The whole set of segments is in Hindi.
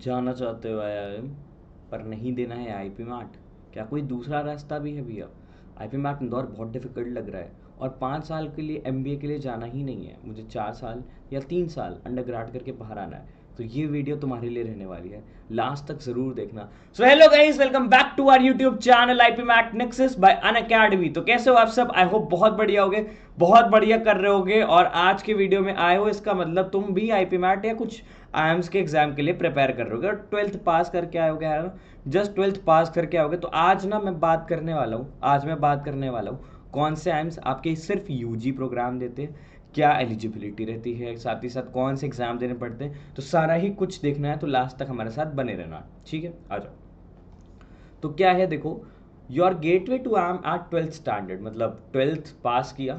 जाना चाहते हो आईआईएम पर नहीं देना है आईपी मैट? क्या कोई दूसरा रास्ता भी है भैया? आईपी मैट इंदौर बहुत डिफिकल्ट लग रहा है और 5 साल के लिए एमबीए के लिए जाना ही नहीं है, मुझे 4 साल या 3 साल अंडर ग्रेड करके बाहर आना है। तो ये वीडियो तुम्हारे लिए रहने वाली है, लास्ट तक जरूर देखना। So hello guys, welcome back to our YouTube channel IP MAT Nexus by Unacademy. तो कैसे हो आप सब? आई होप बहुत बढ़िया होगे, बहुत बढ़िया कर रहे होगे। और आज के वीडियो में आए हो, इसका मतलब तुम भी आईपी मैट या कुछ आईएम्स के एग्जाम के लिए प्रिपेयर कर रहे होगे और 12th पास करके आयोगे यार। जस्ट 12th पास करके आओगे। तो आज ना मैं बात करने वाला हूँ, कौन से आईएम्स आपके सिर्फ यूजी प्रोग्राम देते हैं, क्या एलिजिबिलिटी रहती है, साथ ही साथ कौन से एग्जाम देने पड़ते हैं। तो सारा ही कुछ देखना है, तो लास्ट तक हमारे साथ बने रहना, ठीक है? आ जाओ। तो क्या है देखो, your gateway to I M at 12th standard, मतलब 12th पास किया,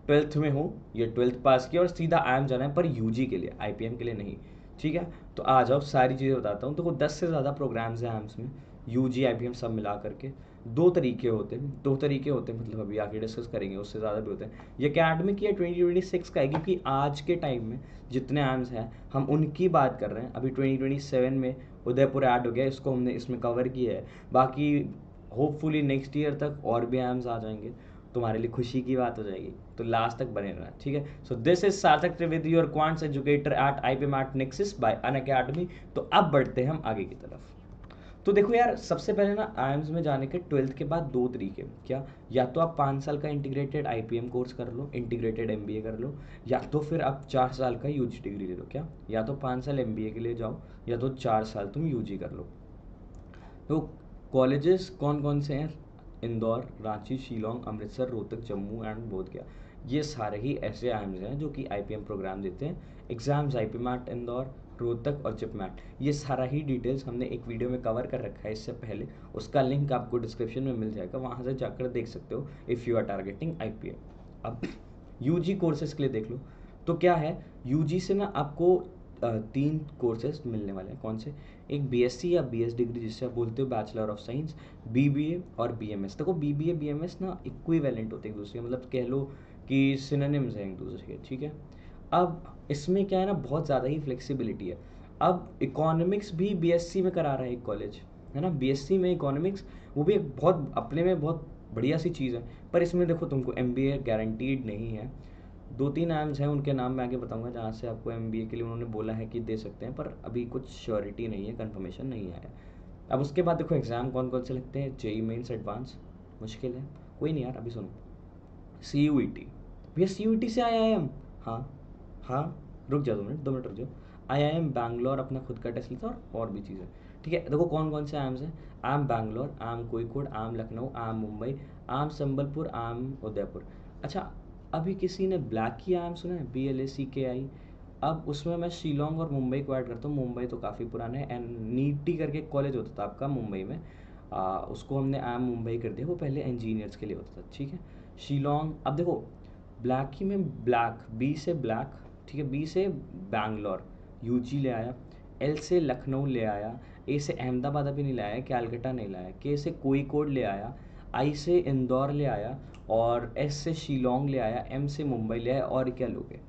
12th में हो, ये 12th पास किया और सीधा आई एम जाना है, पर यूजी के लिए, आईपीएम के लिए नहीं, ठीक है? तो आ जाओ, सारी चीज़ें बताता हूँ। तो 10 से ज़्यादा प्रोग्राम्स हैं आईएम्स में, यूजी आईपीएम सब मिला करके। दो तरीके होते हैं, मतलब अभी आगे डिस्कस करेंगे, उससे ज़्यादा भी होते हैं। ये अकेडमिक ईयर 2026 का है, क्योंकि आज के टाइम में जितने आईएम्स हैं हम उनकी बात कर रहे हैं। अभी 2027 में उदयपुर ऐड हो गया, इसको हमने इसमें कवर किया है। बाकी होपफुली नेक्स्ट ईयर तक और भी एम्स आ जाएंगे, तुम्हारे लिए खुशी की बात हो जाएगी। तो लास्ट तक बने रहना, ठीक है? सो this is Sarthak Trivedi, your quants educator at IP MAT Nexus by Unacademy. तो अब बढ़ते हैं हम आगे की तरफ। तो देखो यार, सबसे पहले ना आईएम्स में जाने के 12th के बाद दो तरीके, क्या? या तो आप 5 साल का इंटीग्रेटेड आईपीएम कोर्स कर लो, इंटीग्रेटेड एमबीए कर लो, या तो फिर आप 4 साल का यूजी डिग्री ले लो। क्या? या तो 5 साल एमबीए के लिए जाओ, या तो 4 साल तुम यूजी कर लो। तो कॉलेजेस कौन कौन से हैं? इंदौर, रांची, शिलोंग, अमृतसर, रोहतक, जम्मू एंड बोधगया। ये सारे ही ऐसे आईएम्स हैं जो कि आईपीएम प्रोग्राम देते हैं। Exams IP MAT Indore, Rohtak और जिप मैट, ये सारा ही डिटेल्स हमने एक वीडियो में कवर कर रखा है इससे पहले। उसका लिंक आपको डिस्क्रिप्शन में मिल जाएगा, वहाँ से जाकर देख सकते हो if you are targeting IPM. अब यूजी कोर्सेज के लिए देख लो। तो क्या है, यूजी से ना आपको 3 कोर्सेज मिलने वाले हैं। कौन से? एक बीएससी या बीएस डिग्री, जिससे आप बोलते हो बैचलर ऑफ साइंस, बीबीए और बीएमएस। देखो बीबीए बीएमएस ना इक्विवेलेंट होते हैं एक दूसरे के, मतलब कह लो कि सिनोनिम्स हैं एक दूसरे के, ठीक है? अब इसमें क्या है ना, बहुत ज़्यादा ही फ्लेक्सिबिलिटी है। अब इकोनॉमिक्स भी बीएससी में करा रहा है एक कॉलेज, है ना? बीएससी में इकोनॉमिक्स, वो भी एक बहुत अपने में बहुत बढ़िया सी चीज़ है। पर इसमें देखो तुमको एमबीए गारंटीड नहीं है। 2-3 आइम्स हैं, उनके नाम मैं आगे बताऊंगा, जहाँ से आपको एमबीए के लिए उन्होंने बोला है कि दे सकते हैं, पर अभी कुछ श्योरिटी नहीं है, कंफर्मेशन नहीं आया। अब उसके बाद देखो एग्ज़ाम कौन कौन से लगते हैं। जेई मेंस एडवांस मुश्किल है, कोई नहीं यार, अभी सुनो। सी यू ई टी, भैया सी यू ई टी से आया है हम। हाँ हाँ, रुक जाओ 2 मिनट रुक जाओ। आई आई एम बैंगलोर अपना खुद का टेस्ट लेता है और भी चीज़ें, ठीक है? देखो कौन कौन से आम्स हैं। आम बैंगलोर, आम कोईकोड, आम लखनऊ, आम मुंबई, आम संबलपुर, आम उदयपुर। अच्छा, अभी किसी ने ब्लैक की आम सुना है? BLACKI। अब उसमें मैं शिलोंग और मुंबई को ऐड करता हूँ। मुंबई तो काफ़ी पुराना है, एंड नीटी करके कॉलेज होता था आपका मुंबई में, उसको हमने आम मुंबई कर दिया, वो पहले इंजीनियर्स के लिए होता था, ठीक है? शिलोंग, अब देखो ब्लैक ही में ब्लैक, बी से ब्लैक, ठीक है? बी से बैंगलोर, यूजी ले आया। एल से लखनऊ ले आया। ए से अहमदाबाद अभी नहीं लाया, कैलकटा नहीं लाया। के से कोईकोड ले आया। आई से इंदौर ले आया। और एस से शिलोंग ले आया। एम से मुंबई ले आया। और क्या लोगे?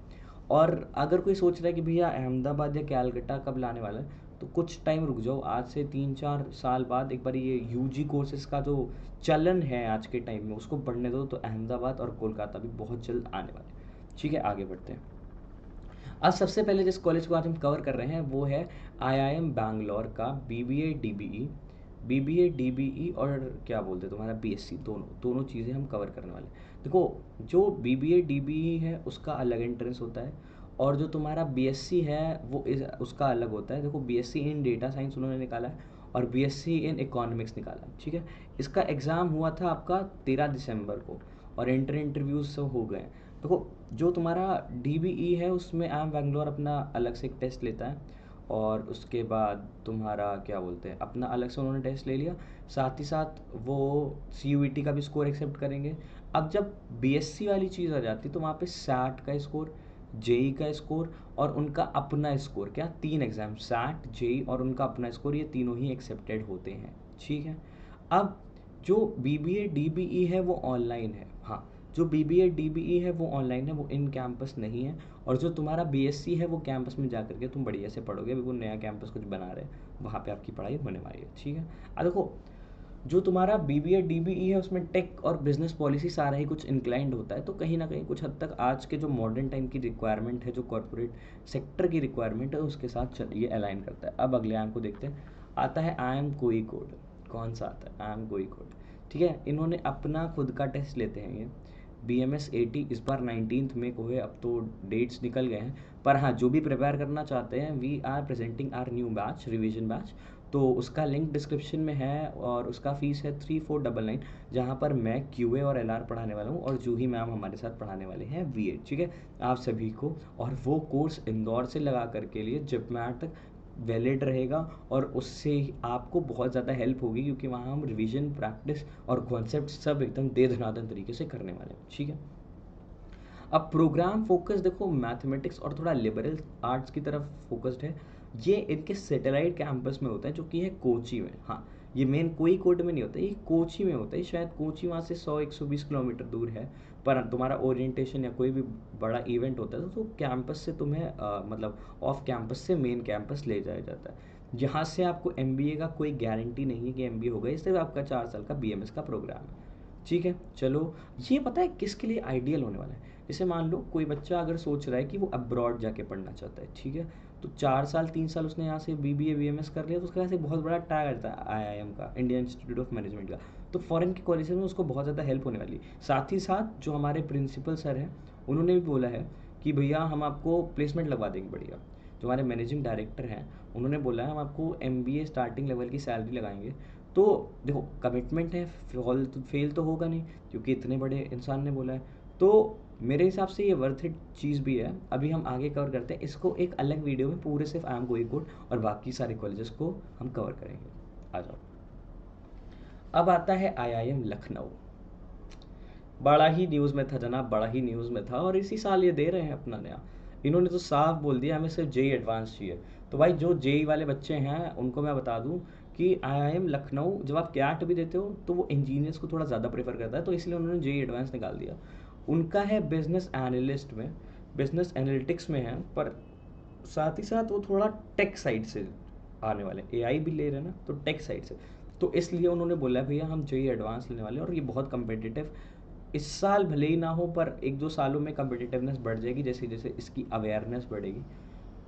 और अगर कोई सोच रहा है कि भैया अहमदाबाद या कैलकटा कब लाने वाला है, तो कुछ टाइम रुक जाओ, आज से 3-4 साल बाद एक बार ये यूजी कोर्सेज का जो चलन है आज के टाइम में, उसको बढ़ने दो, तो अहमदाबाद और कोलकाता भी बहुत जल्द आने वाले हैं, ठीक है? आगे बढ़ते हैं। आज सबसे पहले जिस कॉलेज को आज हम कवर कर रहे हैं वो है आईआईएम बैंगलोर का बीबीए डीबीई। बीबीए डीबीई और क्या बोलते हैं तुम्हारा बीएससी, दोनों दोनों चीज़ें हम कवर करने वाले हैं। देखो, जो बीबीए डीबीई है उसका अलग एंट्रेंस होता है, और जो तुम्हारा बीएससी है वो उसका अलग होता है। देखो बीएससी इन डेटा साइंस उन्होंने निकाला है, और बीएससी इन इकोनॉमिक्स निकाला है, ठीक है? इसका एग्ज़ाम हुआ था आपका 13 दिसंबर को, और इंटरव्यूज़ सब हो गए। देखो, जो तुम्हारा डीबीई है उसमें आम बैंगलोर अपना अलग से एक टेस्ट लेता है, और उसके बाद तुम्हारा क्या बोलते हैं, अपना अलग से उन्होंने टेस्ट ले लिया। साथ ही साथ वो सीयूईटी का भी स्कोर एक्सेप्ट करेंगे। अब जब बीएससी वाली चीज़ आ जाती है तो वहाँ पे सैट का स्कोर, जेई का स्कोर और उनका अपना स्कोर, क्या 3 एग्ज़ाम, सैट, जेई और उनका अपना स्कोर, ये तीनों ही एक्सेप्टेड होते हैं, ठीक है? अब जो बीबीए डीबीई है वो ऑनलाइन है, हाँ, जो बीबीए डीबीई है वो ऑनलाइन है, वो इन कैंपस नहीं है। और जो तुम्हारा बीएससी है वो कैंपस में जा करके तुम बढ़िया से पढ़ोगे, अभी वो नया कैंपस कुछ बना रहे हैं, वहाँ पे आपकी पढ़ाई होने वाली है, ठीक है। अब देखो जो तुम्हारा बीबीए डीबीई है उसमें टेक और बिजनेस पॉलिसी सारा ही कुछ इंक्लाइंड होता है, तो कहीं ना कहीं कुछ हद तक आज के जो मॉडर्न टाइम की रिक्वायरमेंट है, जो कॉर्पोरेट सेक्टर की रिक्वायरमेंट है, उसके साथ ये अलाइन करता है। अब अगले आम को देखते हैं, आता है आई एम कोई कोड। कौन सा आता है? आई एम कोई कोड, ठीक है। इन्होंने अपना खुद का टेस्ट लेते हैं ये, BMS80 इस बार 19 मई को है, अब तो डेट्स निकल गए हैं, पर हाँ जो भी प्रिपेयर करना चाहते हैं, we are presenting our new batch, revision batch, तो उसका लिंक डिस्क्रिप्शन में है, और उसका फ़ीस है 3499, जहाँ पर मैं QA और LR पढ़ाने वाला हूँ, और जूही मैम हमारे साथ पढ़ाने वाले हैं VA, ठीक है, आप सभी को। और वो कोर्स इंदौर से लगा करके लिए जिपमैट तक वैलिड रहेगा, और उससे आपको बहुत ज़्यादा हेल्प होगी, क्योंकि वहाँ हम रिवीजन, प्रैक्टिस और कॉन्सेप्ट सब एकदम दे धनाधन तरीके से करने वाले हैं, ठीक है। अब प्रोग्राम फोकस देखो मैथमेटिक्स और थोड़ा लिबरल आर्ट्स की तरफ फोकस्ड है। ये इनके सैटेलाइट कैंपस में होता है, जो कि है कोची में। हाँ, ये मेन कोई कोड में नहीं होता, ये कोची में होता है। शायद कोची वहाँ से 100-120 किलोमीटर दूर है, पर तुम्हारा ओरिएंटेशन या कोई भी बड़ा इवेंट होता है तो कैंपस से तुम्हें मतलब ऑफ कैंपस से मेन कैंपस ले जाया जाता है। यहाँ से आपको MBA का कोई गारंटी नहीं है कि MBA होगा, इस सिर्फ आपका 4 साल का BMS का प्रोग्राम है, ठीक है। चलो, ये पता है किसके लिए आइडियल होने वाला है? जैसे मान लो कोई बच्चा अगर सोच रहा है कि वो अब्रॉड जाके पढ़ना चाहता है, ठीक है, तो 4 साल 3 साल उसने यहाँ से BBA BMS कर लिया, तो उसके पास एक बहुत बड़ा टैग रहता है IIM का, इंडियन इंस्टीट्यूट ऑफ मैनेजमेंट का, तो फॉरेन के कॉलेज में उसको बहुत ज़्यादा हेल्प होने वाली है। साथ ही साथ जो हमारे प्रिंसिपल सर हैं, उन्होंने भी बोला है कि भैया हम आपको प्लेसमेंट लगवा देंगे बढ़िया। जो हमारे मैनेजिंग डायरेक्टर हैं, उन्होंने बोला है हम आपको MBA स्टार्टिंग लेवल की सैलरी लगाएंगे। तो देखो कमिटमेंट है, फेल तो होगा नहीं, क्योंकि इतने बड़े इंसान ने बोला है, तो मेरे हिसाब से ये वर्थ इट चीज़ भी है। अभी हम आगे कवर करते हैं इसको एक अलग वीडियो में, पूरे सिर्फ आई एम गोइंग कोड और बाकी सारे कॉलेजेस को हम कवर करेंगे। आ जाओ, अब आता है IIM लखनऊ। बड़ा ही न्यूज़ में था जनाब, बड़ा ही न्यूज़ में था, और इसी साल ये दे रहे हैं अपना नया। इन्होंने तो साफ बोल दिया हमें सिर्फ JEE एडवांस चाहिए। तो भाई जो JEE वाले बच्चे हैं उनको मैं बता दूं कि IIM लखनऊ जब आप कैट भी देते हो तो वो इंजीनियर्स को थोड़ा ज़्यादा प्रेफर करता है, तो इसलिए उन्होंने JEE एडवांस निकाल दिया। उनका है बिजनेस एनालिस्ट में, बिजनेस एनालिटिक्स में है, पर साथ ही साथ वो थोड़ा टेक साइड से आने वाले, AI भी ले रहे हैं ना, तो टेक साइड से, तो इसलिए उन्होंने बोला भैया हम JEE एडवांस लेने वाले हैं, और ये बहुत कम्पिटिटिव, इस साल भले ही ना हो पर 1-2 सालों में कम्पिटिटिवनेस बढ़ जाएगी जैसे जैसे इसकी अवेयरनेस बढ़ेगी,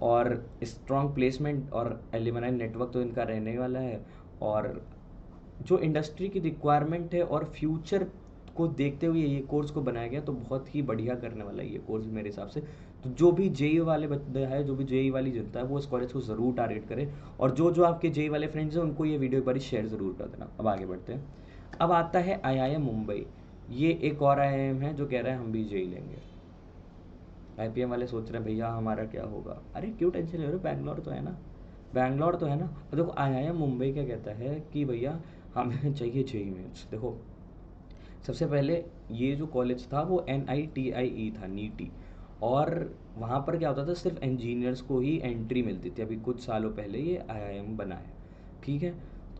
और स्ट्रॉन्ग प्लेसमेंट और एलिमनाई नेटवर्क तो इनका रहने वाला है। और जो इंडस्ट्री की रिक्वायरमेंट है और फ्यूचर को देखते हुए ये कोर्स को बनाया गया, तो बहुत ही बढ़िया करने वाला है ये कोर्स मेरे हिसाब से। तो जो भी JEE वाले बंदे है, जो भी JEE वाली जनता है, वो इस कॉलेज को ज़रूर टारगेट करे, और जो जो आपके JEE वाले फ्रेंड्स हैं उनको ये वीडियो एक बार शेयर ज़रूर कर देना। अब आगे बढ़ते हैं। अब आता है IIM मुंबई। ये एक और IIM है जो कह रहा है हम भी JEE लेंगे। IPM वाले सोच रहे हैं भैया हमारा क्या होगा, अरे क्यों टेंशन ले रहे हो, बैंगलोर तो है ना, बैंगलोर तो है ना। और देखो IIM मुंबई क्या कहता है कि भैया हमें चाहिए JEE मेंस। देखो सबसे पहले ये जो कॉलेज था वो NITIE था, नीटी, और वहाँ पर क्या होता था, सिर्फ इंजीनियर्स को ही एंट्री मिलती थी। अभी कुछ सालों पहले ये IIM बना है, ठीक है।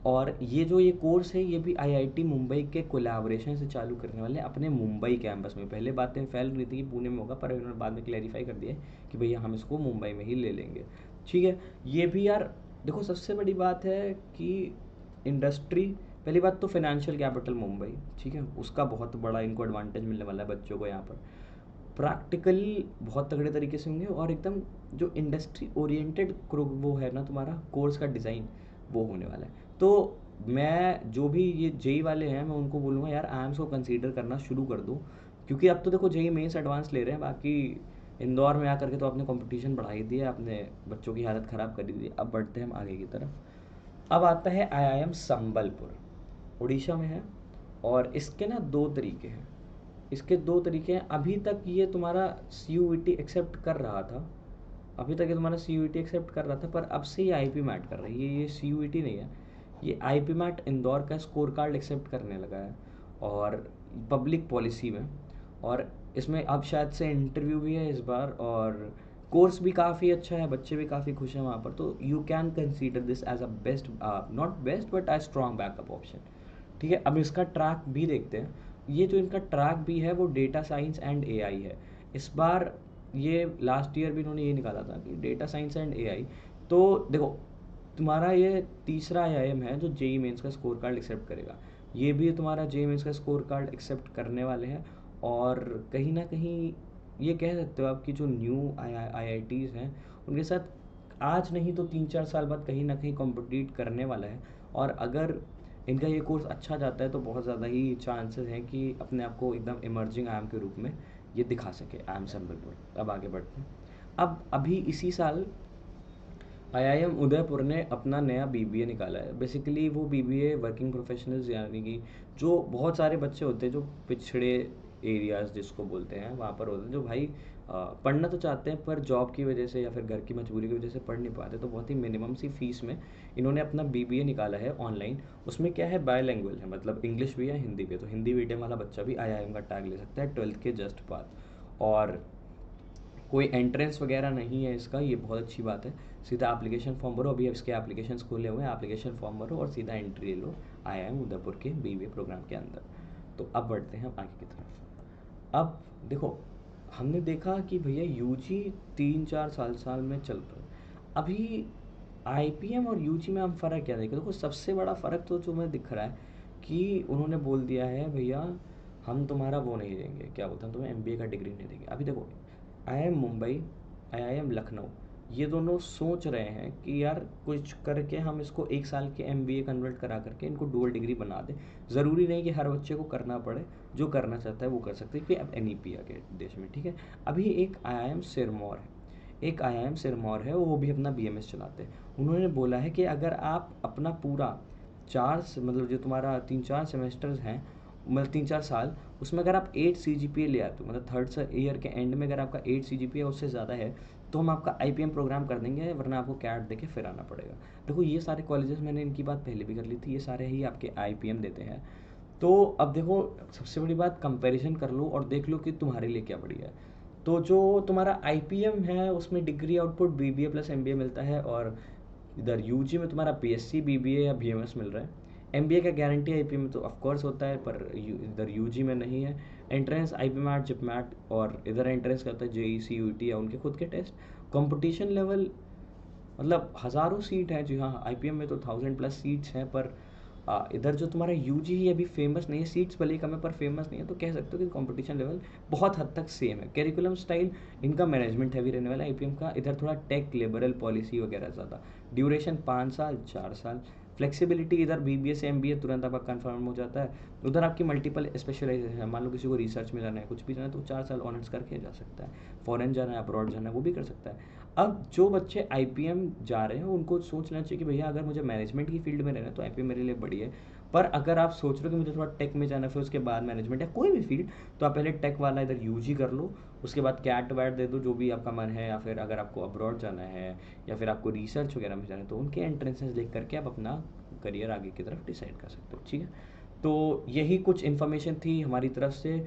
और ये जो ये कोर्स है ये भी IIT मुंबई के कोलैबोरेशन से चालू करने वाले हैं अपने मुंबई कैंपस में। पहले बातें फैल रही थी कि पुणे में होगा, पर इन्होंने बाद में क्लैरिफाई कर दिया है कि भैया हम इसको मुंबई में ही ले लेंगे, ठीक है। ये भी यार देखो सबसे बड़ी बात है कि इंडस्ट्री, पहली बात तो फाइनेंशियल कैपिटल मुंबई, ठीक है, उसका बहुत बड़ा इनको एडवांटेज मिलने वाला है बच्चों को यहाँ पर। प्रैक्टिकली बहुत तगड़े तरीके से होंगे, और एकदम जो इंडस्ट्री ओरिएंटेड वो है ना तुम्हारा कोर्स का डिज़ाइन, वो होने वाला है। तो मैं जो भी ये JEE वाले हैं मैं उनको बोलूँगा यार IIMs को कंसीडर करना शुरू कर दो, क्योंकि अब तो देखो JEE मेंस एडवांस ले रहे हैं, बाकी इंदौर में आकर के तो आपने कंपटीशन बढ़ा ही दिया, अपने बच्चों की हालत ख़राब कर दी। अब बढ़ते हैं हम आगे की तरफ। अब आता है IIM संबलपुर, उड़ीसा में है, और इसके ना 2 तरीके हैं, इसके 2 तरीके हैं। अभी तक ये तुम्हारा CUET एक्सेप्ट कर रहा था, अभी तक ये तुम्हारा CUET एक्सेप्ट कर रहा था, पर अब से ये IP मैट कर रही है, ये CUET नहीं है, ये IP मैट इंदौर का स्कोर कार्ड एक्सेप्ट करने लगा है, और पब्लिक पॉलिसी में, और इसमें अब शायद से इंटरव्यू भी है इस बार, और कोर्स भी काफ़ी अच्छा है, बच्चे भी काफ़ी खुश हैं वहाँ पर, तो you can consider this as a best, not best but a strong backup option, ठीक है। अब इसका ट्रैक भी देखते हैं। ये जो इनका ट्रैक भी है वो डेटा साइंस एंड AI है। इस बार ये लास्ट ईयर भी इन्होंने ये निकाला था कि डेटा साइंस एंड एआई। तो देखो तुम्हारा ये तीसरा आईआईएम है जो जेई मेंस का स्कोर कार्ड एक्सेप्ट करेगा। ये भी तुम्हारा जेई मेंस का स्कोर कार्ड एक्सेप्ट करने वाले हैं। और कहीं ना कहीं ये कह सकते हो आप कि जो न्यू आईआईटीज़ हैं उनके साथ आज नहीं तो 3-4 साल बाद कहीं ना कहीं कॉम्पिटिट करने वाला है। और अगर इनका ये कोर्स अच्छा जाता है तो बहुत ज़्यादा ही चांसेस हैं कि अपने आप को एकदम इमर्जिंग आईएम के रूप में ये दिखा सके आईएम संबलपुर। अब आगे बढ़ते हैं। अब अभी इसी साल आईआईएम उदयपुर ने अपना नया बीबीए निकाला है। बेसिकली वो बीबीए वर्किंग प्रोफेशनल्स यानी कि जो बहुत सारे बच्चे होते हैं जो पिछड़े एरियाज़ जिसको बोलते हैं वहाँ पर होते हैं, जो भाई पढ़ना तो चाहते हैं पर जॉब की वजह से या फिर घर की मजबूरी की वजह से पढ़ नहीं पाते, तो बहुत ही मिनिमम सी फीस में इन्होंने अपना बीबीए निकाला है ऑनलाइन। उसमें क्या है, बायलैंग्वेज है, मतलब इंग्लिश भी है हिंदी भी है। तो हिंदी मीडियम वाला बच्चा भी आईआईएम का टैग ले सकता है 12th के जस्ट बाद। और कोई एंट्रेंस वगैरह नहीं है इसका, ये बहुत अच्छी बात है। सीधा एप्लीकेशन फॉर्म भरो, अभी इसके एप्लीकेशन खुले हुए हैं, एप्लीकेशन फॉर्म भरो और सीधा एंट्री ले लो आईआईएम उदयपुर के बीबीए प्रोग्राम के अंदर। तो अब बढ़ते हैं आगे की तरफ। अब देखो हमने देखा कि भैया यूजी 3-4 साल में चल रहा है। अभी आईपीएम और यूजी में हम फ़र्क क्या देखें, देखो सबसे बड़ा फ़र्क तो जो मुझे दिख रहा है कि उन्होंने बोल दिया है भैया हम तुम्हारा वो नहीं देंगे, क्या बोलते हैं, तुम्हें एमबीए का डिग्री नहीं देंगे। अभी देखो आईआईएम मुंबई, आईआईएम लखनऊ, ये दोनों सोच रहे हैं कि यार कुछ करके हम इसको 1 साल के एमबीए कन्वर्ट करा करके इनको डुअल डिग्री बना दें। ज़रूरी नहीं कि हर बच्चे को करना पड़े, जो करना चाहता है वो कर सकते हैं, क्योंकि अब एनईपी आ गया देश में, ठीक है। अभी एक आईआईएम सिरमौर है, एक आईआईएम सिरमौर है, वो भी अपना बीएमएस चलाते हैं। उन्होंने बोला है कि अगर आप अपना पूरा मतलब जो तुम्हारा 3-4 सेमेस्टर्स हैं, मतलब 3-4 साल, उसमें अगर आप 8 CGPA ले आते हो, मतलब थर्ड ईयर के एंड में अगर आपका 8 CGPA उससे ज़्यादा है तो हम आपका आईपीएम प्रोग्राम कर देंगे, वरना आपको कैट देके फिर आना पड़ेगा। देखो ये सारे कॉलेजेस, मैंने इनकी बात पहले भी कर ली थी, ये सारे ही आपके आईपीएम देते हैं। तो अब देखो सबसे बड़ी बात, कंपैरिजन कर लो और देख लो कि तुम्हारे लिए क्या बढ़िया है। तो जो तुम्हारा आईपीएम है उसमें degree output BBA plus MBA मिलता है, और इधर यूजी में तुम्हारा पीएससी बीबीए या बीएमएस मिल रहा है। एमबीए का गारंटी आईपीएम में तो ऑफकोर्स होता है, पर इधर यूजी में नहीं है। Entrance IP MAT, JIP MAT, और इधर एंट्रेंस करता है जेई सीयूटी या उनके खुद के टेस्ट। कंपटीशन लेवल मतलब हज़ारों सीट है जी, हाँ आईपीएम में तो 1000+ सीट्स हैं, पर इधर जो तुम्हारा यूजी ही अभी फेमस नहीं है, सीट्स भले ही कम है पर फेमस नहीं है, तो कह सकते हो कि कंपटीशन लेवल बहुत हद तक सेम है। करिकुलम स्टाइल इनका मैनेजमेंट हैवी रहने वाला है आईपीएम का, इधर थोड़ा टेक लिबरल पॉलिसी वगैरह ज़्यादा। ड्यूरेशन 5 साल 4 साल। फ्लेक्सिबिलिटी इधर बीबीए से एमबीए तुरंत आपका कंफर्म हो जाता है। उधर आपकी मल्टीपल स्पेशलाइजेशन है, मान लो किसी को रिसर्च में जाना है, कुछ भी जाना है, तो 4 साल ऑनर्स करके जा सकता है। फॉरेन जाना है, अब्रॉड जाना है, वो भी कर सकता है। अब जो बच्चे आईपीएम जा रहे हैं उनको सोचना चाहिए कि भैया अगर मुझे मैनेजमेंट की फील्ड में रहना है तो आईपीएम मेरे लिए बढ़िया है। पर अगर आप सोच रहे हो कि मुझे थोड़ा टेक में जाना है फिर उसके बाद मैनेजमेंट या कोई भी फील्ड, तो आप पहले टेक वाला इधर यूजी कर लो, उसके बाद कैट वैट दे दो जो भी आपका मन है, या फिर अगर आपको अब्रॉड जाना है या फिर आपको रिसर्च वगैरह में जाना है तो उनके एंट्रेंसेस देख करके आप अपना करियर आगे की तरफ डिसाइड कर सकते हो, ठीक है। तो यही कुछ इन्फॉर्मेशन थी हमारी तरफ से।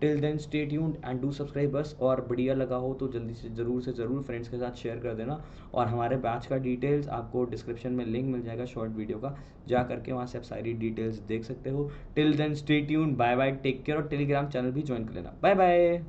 Till then stay tuned and do subscribe बस। और बढ़िया लगा हो तो जल्दी से ज़रूर फ्रेंड्स के साथ शेयर कर देना। और हमारे बैच का डिटेल्स आपको डिस्क्रिप्शन में लिंक मिल जाएगा शॉर्ट वीडियो का, जा करके वहाँ से आप सारी डिटेल्स देख सकते हो। Till then stay tuned, bye bye, take care, और टेलीग्राम चैनल भी ज्वाइन कर लेना। Bye bye.